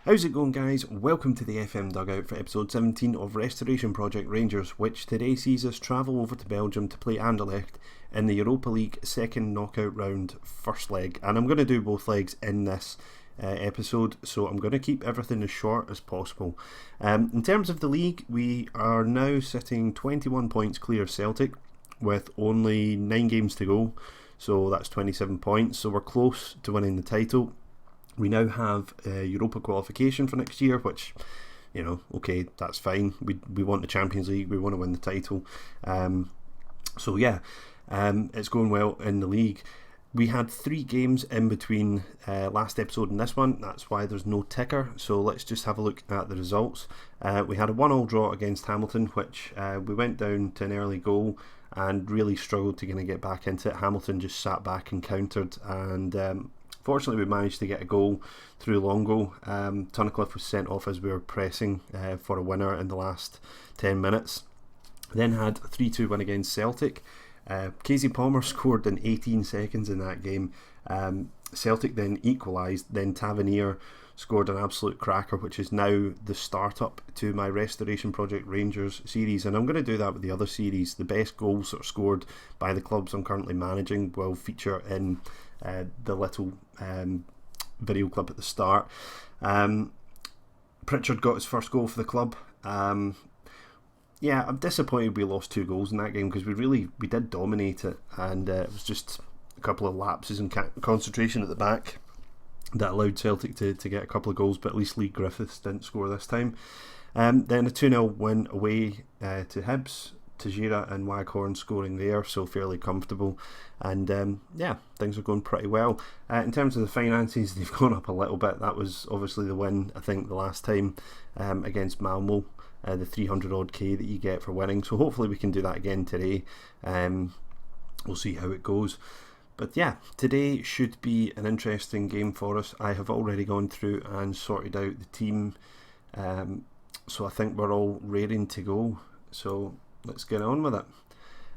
How's it going, guys? Welcome to the FM Dugout for episode 17 of Restoration Project Rangers, which today sees us travel over to Belgium to play Anderlecht in the Europa League second knockout round first leg. And I'm going to do both legs in this episode, so I'm going to keep everything as short as possible. In terms of the league, we are now sitting 21 points clear of Celtic with only 9 games to go, so that's 27 points, so we're close to winning the title. We now have Europa qualification for next year, which, you know, okay, that's fine. We want the Champions League, we want to win the title. It's going well in the league. We had 3 games in between last episode and this one. That's why there's no ticker. So let's just have a look at the results. We had a 1-1 draw against Hamilton, which we went down to an early goal and really struggled to kind of get back into it. Hamilton just sat back and countered, and fortunately, we managed to get a goal through Longo. Tunnicliffe was sent off as we were pressing for a winner in the last 10 minutes. Then had a 3-2 win against Celtic. Casey Palmer scored in 18 seconds in that game. Celtic then equalised. Then Tavernier scored an absolute cracker, which is now the start-up to my Restoration Project Rangers series. And I'm going to do that with the other series. The best goals that are scored by the clubs I'm currently managing will feature in the little video clip at the start. Pritchard got his first goal for the club. I'm disappointed we lost 2 goals in that game, because we did dominate it, and it was just a couple of lapses in concentration at the back that allowed Celtic to get a couple of goals, but at least Lee Griffiths didn't score this time. Then a 2-0 win away to Hibs. Tajira and Waghorn scoring there, so fairly comfortable, and things are going pretty well. In terms of the finances, they've gone up a little bit. That was obviously the win, I think, the last time against Malmo, the 300 odd K that you get for winning, so hopefully we can do that again today. We'll see how it goes, but yeah, today should be an interesting game for us. I have already gone through and sorted out the team, so I think we're all raring to go, so let's get on with it.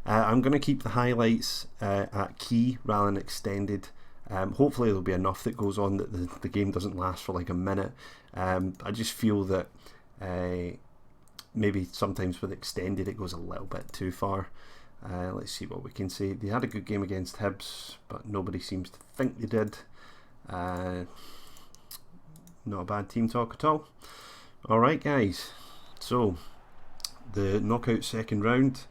I'm going to keep the highlights at key rather than extended. Hopefully there'll be enough that goes on that the game doesn't last for like a minute. I just feel that maybe sometimes with extended it goes a little bit too far. Let's see what we can say. They had a good game against Hibs, but nobody seems to think they did. Not a bad team talk at all. Alright, guys, so the knockout second round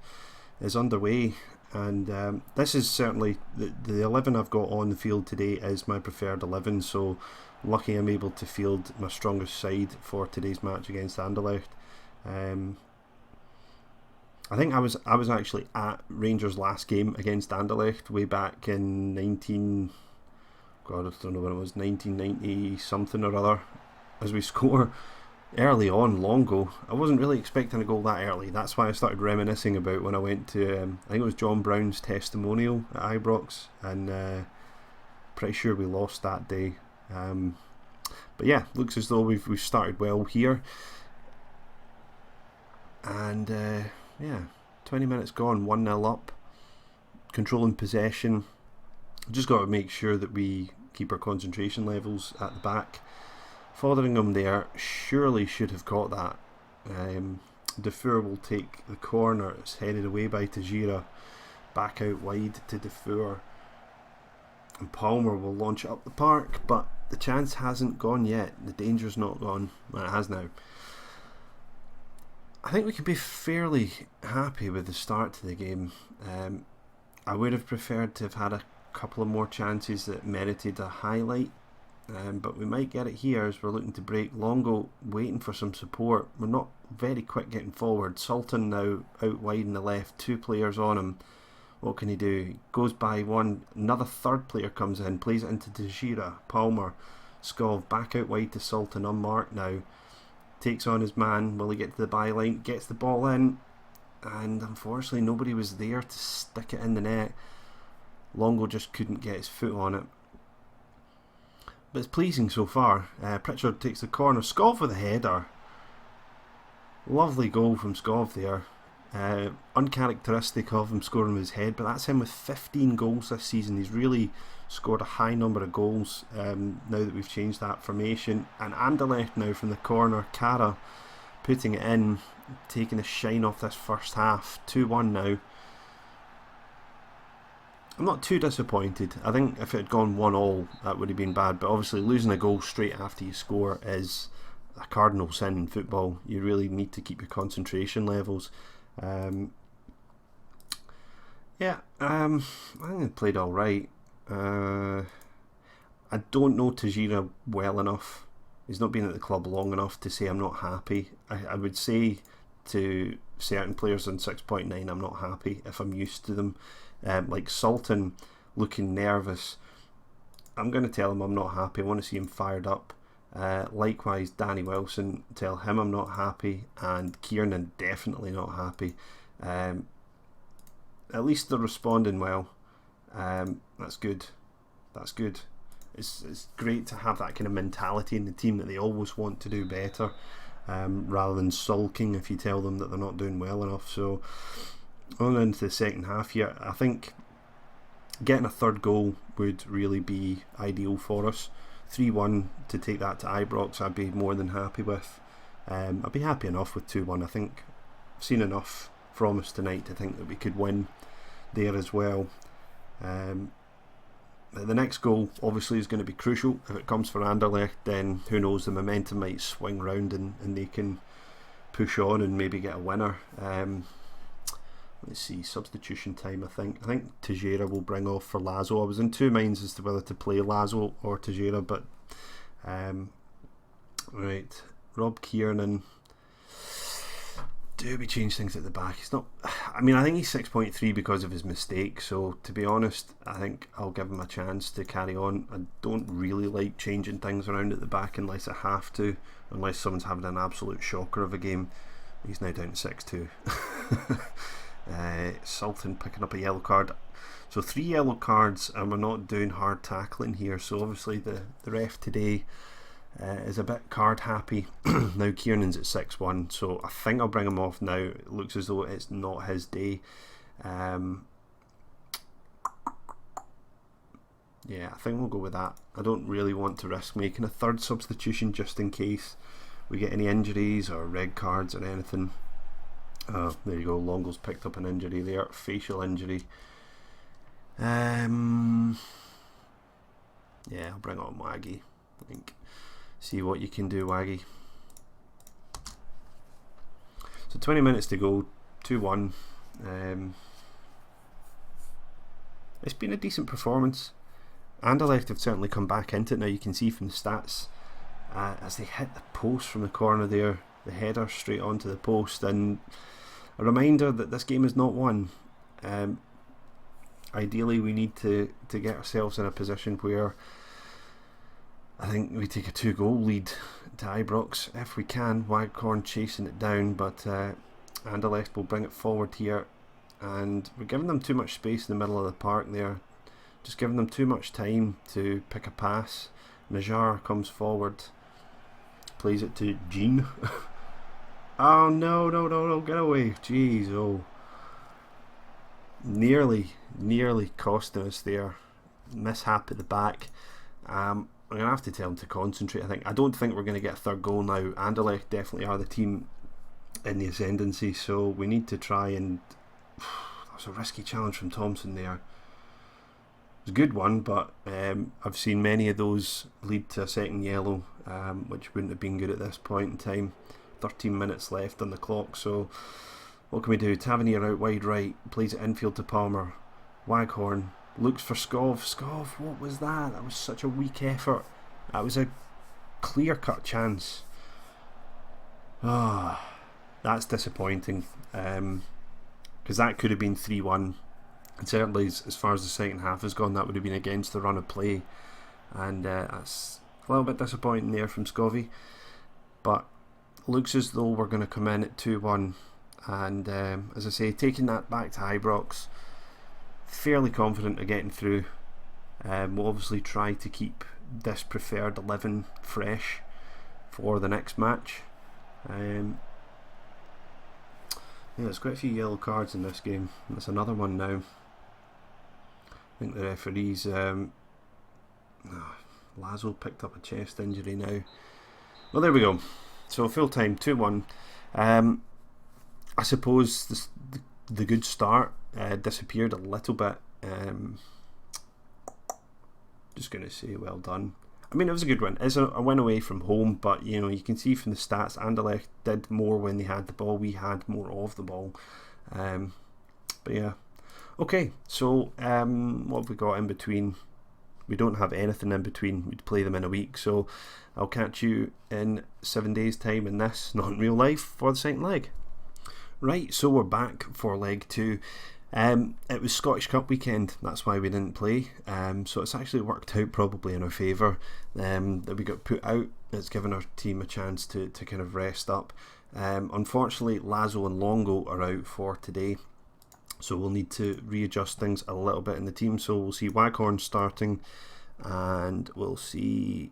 is underway, and this is certainly the 11 I've got on the field today is my preferred 11, so lucky I'm able to field my strongest side for today's match against Anderlecht. I think I was actually at Rangers' last game against Anderlecht way back in 1990 something or other, as we score early on, Longo. I wasn't really expecting a goal that early. That's why I started reminiscing about when I went to I think it was John Brown's testimonial at Ibrox, and pretty sure we lost that day. But yeah, looks as though we've started well here, and 20 minutes gone, 1-0 up, controlling possession. Just got to make sure that we keep our concentration levels at the back. Fotheringham there surely should have caught that. Defour will take the corner. It's headed away by Tajira. Back out wide to Defour. And Palmer will launch it up the park, but the chance hasn't gone yet. The danger's not gone. Well, it has now. I think we can be fairly happy with the start to the game. I would have preferred to have had a couple of more chances that merited a highlight. But we might get it here as we're looking to break. Longo waiting for some support. We're not very quick getting forward. Sultan now out wide in the left, 2 players on him. What can he do? He goes by one, another third player comes in, plays it into Tajira, Palmer, Skov back out wide to Sultan, unmarked now. Takes on his man, will he get to the byline? Gets the ball in, and unfortunately nobody was there to stick it in the net. Longo just couldn't get his foot on it. But it's pleasing so far. Pritchard takes the corner. Skov with a header. Lovely goal from Skov there. Uncharacteristic of him scoring with his head, but that's him with 15 goals this season. He's really scored a high number of goals now that we've changed that formation. And Anderlecht now from the corner, Cara putting it in, taking the shine off this first half. 2-1 now. I'm not too disappointed. I think if it had gone 1-1, that would have been bad, but obviously losing a goal straight after you score is a cardinal sin in football. You really need to keep your concentration levels. I think they played alright. I don't know Tajira well enough. He's not been at the club long enough to say I'm not happy. I would say to certain players on 6.9 I'm not happy if I'm used to them. Like Sultan looking nervous, I'm going to tell him I'm not happy. I want to see him fired up. Likewise, Danny Wilson, tell him I'm not happy, and Kiernan definitely not happy. At least they're responding well. That's good. That's good. It's great to have that kind of mentality in the team that they always want to do better, rather than sulking if you tell them that they're not doing well enough. So on into the second half here, I think getting a third goal would really be ideal for us. 3-1 to take that to Ibrox, I'd be more than happy with. I'd be happy enough with 2-1. I think I've seen enough from us tonight to think that we could win there as well. The next goal obviously is going to be crucial. If it comes for Anderlecht, then who knows, the momentum might swing round and they can push on and maybe get a winner. Let's see, substitution time. I think Tejera will bring off for Lazo. I was in two minds as to whether to play Lazo or Tejera, but right, Rob Kiernan. Do we change things at the back? He's not. I mean, I think he's 6.3 because of his mistake. So to be honest, I think I'll give him a chance to carry on. I don't really like changing things around at the back unless I have to, unless someone's having an absolute shocker of a game. He's now down to 6-2. Sultan picking up a yellow card. So 3 yellow cards, and we're not doing hard tackling here. So obviously the ref today is a bit card happy. Now Kiernan's at 6-1, so I think I'll bring him off now. It looks as though it's not his day. Yeah, I think we'll go with that. I don't really want to risk making a third substitution just in case we get any injuries or red cards or anything. Oh, there you go, Longo's picked up an injury there, facial injury. Yeah, I'll bring on Waggy, I think. See what you can do, Waggy. So 20 minutes to go, 2-1. It's been a decent performance. Anderlecht have certainly come back into it now. You can see from the stats as they hit the post from the corner there, the header straight onto the post, and a reminder that this game is not won. Ideally we need to get ourselves in a position where I think we take a 2-goal lead to Ibrox if we can. Waghorn chasing it down, but Anderlecht will bring it forward here, and we're giving them too much space in the middle of the park there, just giving them too much time to pick a pass. Najar comes forward, plays it to Jean. Oh no, get away. Jeez, oh. Nearly costing us there. Mishap at the back. I'm going to have to tell him to concentrate. I don't think we're going to get a third goal now. Anderlecht definitely are the team in the ascendancy, so we need to try and... That was a risky challenge from Thompson there. It was a good one, but I've seen many of those lead to a second yellow, which wouldn't have been good at this point in time. 13 minutes left on the clock, so what can we do? Tavernier out wide right, plays it infield to Palmer. Waghorn looks for Skov. Skov, what was that? That was such a weak effort. That was a clear-cut chance. That's disappointing, because that could have been 3-1, and certainly as far as the second half has gone, that would have been against the run of play, and that's a little bit disappointing there from Skovey. But looks as though we're going to come in at 2-1, and as I say, taking that back to Ibrox, fairly confident of getting through. We'll obviously try to keep this preferred 11 fresh for the next match. Yeah, there's quite a few yellow cards in this game. That's another one now. I think the referees... Lazo picked up a chest injury now. Well, there we go. So full time, 2-1. I suppose the good start disappeared a little bit. Just going to say well done. I mean, it was a good win. It's a win away from home, but you know, you can see from the stats, Anderlecht did more when they had the ball. We had more of the ball. But yeah. Okay, so what have we got in between? We don't have anything in between. We'd play them in a week, so I'll catch you in 7 days' time in this, not in real life, for the second leg. Right, so we're back for leg 2. It was Scottish Cup weekend, that's why we didn't play. So it's actually worked out probably in our favour that we got put out. It's given our team a chance to kind of rest up. Unfortunately, Lazo and Longo are out for today, so we'll need to readjust things a little bit in the team. So we'll see Waghorn starting, and we'll see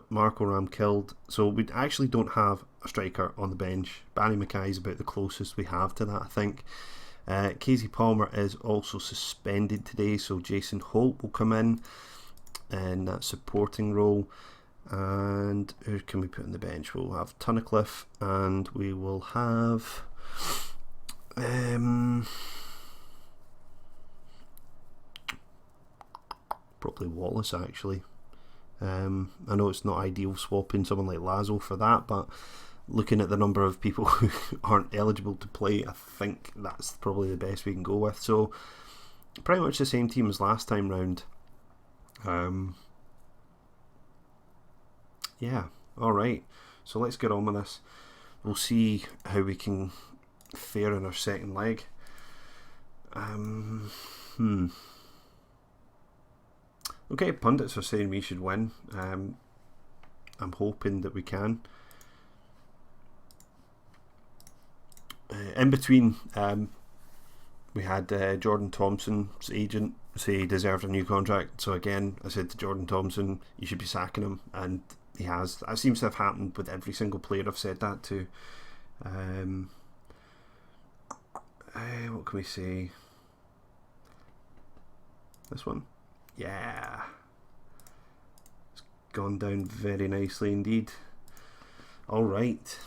Marco Ram killed. So we actually don't have a striker on the bench. Barry Mackay is about the closest we have to that, I think. Casey Palmer is also suspended today, so Jason Holt will come in that supporting role. And who can we put on the bench? We'll have Tunnicliffe, and we will have probably Wallace, actually. I know it's not ideal swapping someone like Lazo for that, but looking at the number of people who aren't eligible to play, I think that's probably the best we can go with. So pretty much the same team as last time round. Yeah, alright, so let's get on with this. We'll see how we can fare in our second leg. Okay, pundits are saying we should win. I'm hoping that we can. In between, we had Jordan Thompson's agent say he deserved a new contract. So again, I said to Jordan Thompson, you should be sacking him, and he has. That seems to have happened with every single player I've said that to. What can we say? This one. Yeah, it's gone down very nicely indeed. Alright,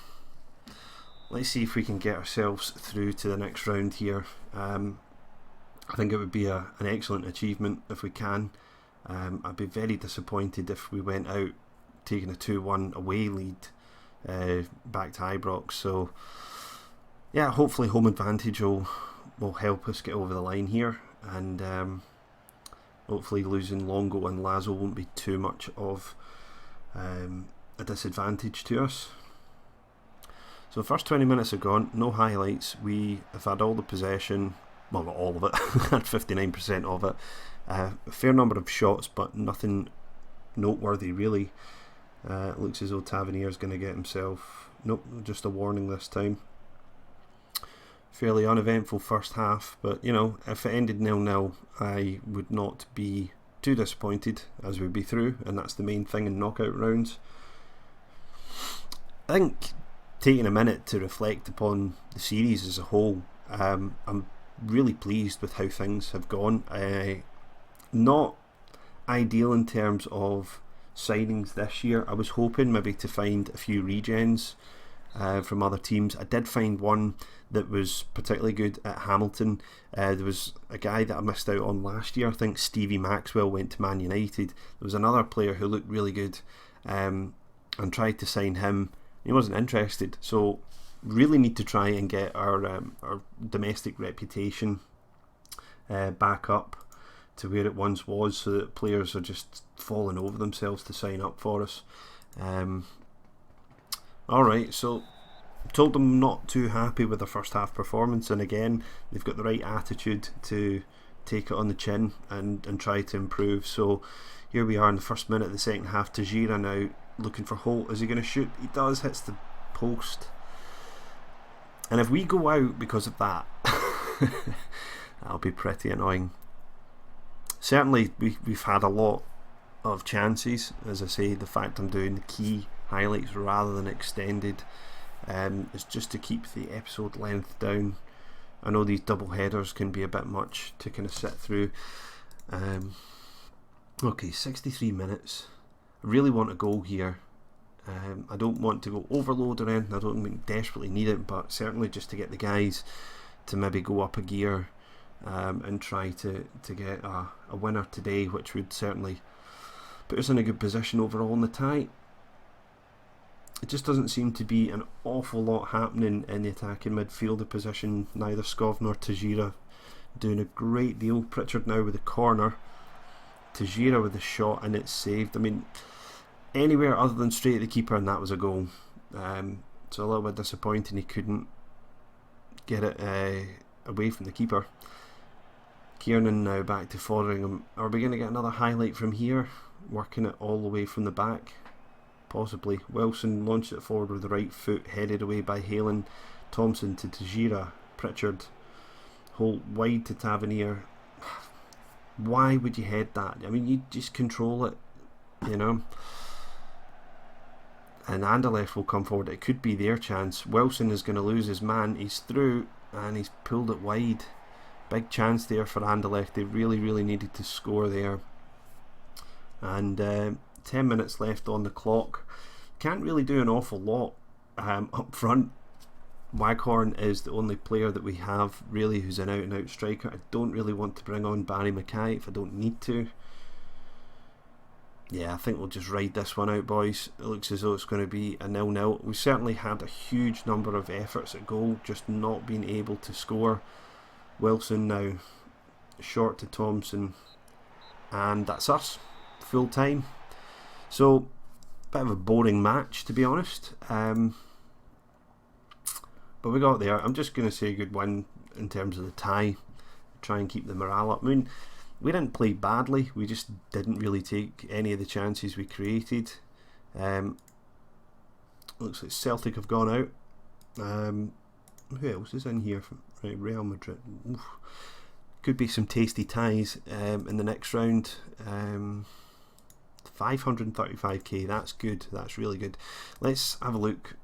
let's see if we can get ourselves through to the next round here. I think it would be an excellent achievement if we can. I'd be very disappointed if we went out taking a 2-1 away lead back to Ibrox. So yeah, hopefully home advantage will help us get over the line here, and hopefully losing Longo and Lazo won't be too much of a disadvantage to us. So the first 20 minutes are gone, no highlights. We have had all the possession, well, not all of it, had 59% of it. A fair number of shots, but nothing noteworthy really. It looks as though Tavernier's going to get himself... Nope, just a warning this time. Fairly uneventful first half, but you know, if it ended 0-0, I would not be too disappointed, as we'd be through, and that's the main thing in knockout rounds. I think taking a minute to reflect upon the series as a whole, I'm really pleased with how things have gone. Not ideal in terms of signings this year. I was hoping maybe to find a few regens from other teams. I did find one that was particularly good at Hamilton. There was a guy that I missed out on last year. I think Stevie Maxwell went to Man United. There was another player who looked really good, and tried to sign him. He wasn't interested. So really need to try and get our domestic reputation back up to where it once was, so that players are just falling over themselves to sign up for us. Alright, so told them not too happy with the first half performance, and again they've got the right attitude to take it on the chin and try to improve. So here we are in the first minute of the second half. Tajira now looking for Holt. Is he going to shoot? He does, hits the post. And if we go out because of that, that'll be pretty annoying. Certainly we've had a lot of chances. As I say, the fact I'm doing the key highlights rather than extended is just to keep the episode length down. I know these double headers can be a bit much to kind of sit through. Okay, 63 minutes. I really want a goal here. I don't want to go overload or anything. I don't desperately need it, but certainly just to get the guys to maybe go up a gear and try to get a winner today, which would certainly put us in a good position overall in the tie. It just doesn't seem to be an awful lot happening in the attacking midfielder position. Neither Skov nor Tajira doing a great deal. Pritchard now with the corner. Tajira with the shot, and it's saved. I mean, anywhere other than straight at the keeper, and that was a goal. So a little bit disappointing he couldn't get it away from the keeper. Kiernan now back to Fotheringham. Are we going to get another highlight from here? Working it all the way from the back? Possibly. Wilson launched it forward with the right foot, headed away by Halen. Thompson to Tajira. Pritchard. Holt wide to Tavernier. Why would you head that? I mean, you just control it, you know. And Anderlecht will come forward. It could be their chance. Wilson is going to lose his man. He's through and he's pulled it wide. Big chance there for Anderlecht. They really, really needed to score there. And 10 minutes left on the clock. Can't really do an awful lot up front. Waghorn is the only player that we have really who's an out and out striker. I don't really want to bring on Barry Mackay if I don't need to. Yeah, I think we'll just ride this one out, boys. It looks as though it's going to be a 0-0. We certainly had a huge number of efforts at goal, just not being able to score. Wilson now short to Thompson, and that's us, full time. So, bit of a boring match, to be honest. But we got there. I'm just going to say a good win in terms of the tie. Try and keep the morale up. I mean, we didn't play badly. We just didn't really take any of the chances we created. Looks like Celtic have gone out. Who else is in here? Right, Real Madrid. Oof. Could be some tasty ties in the next round. 535k. That's good. That's really good. Let's have a look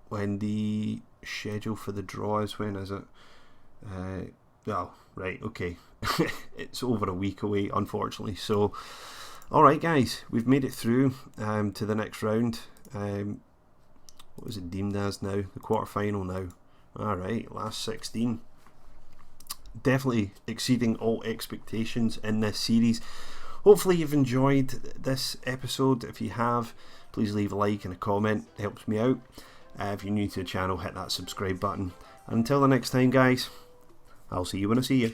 when the schedule for the draw is. When is it? Oh, right, okay. It's over a week away, unfortunately. So, alright guys, we've made it through to the next round. What was it deemed as now? The quarter final now. Alright, last 16. Definitely exceeding all expectations in this series. Hopefully you've enjoyed this episode. If you have, please leave a like and a comment. It helps me out. If you're new to the channel, hit that subscribe button. And until the next time, guys, I'll see you when I see you.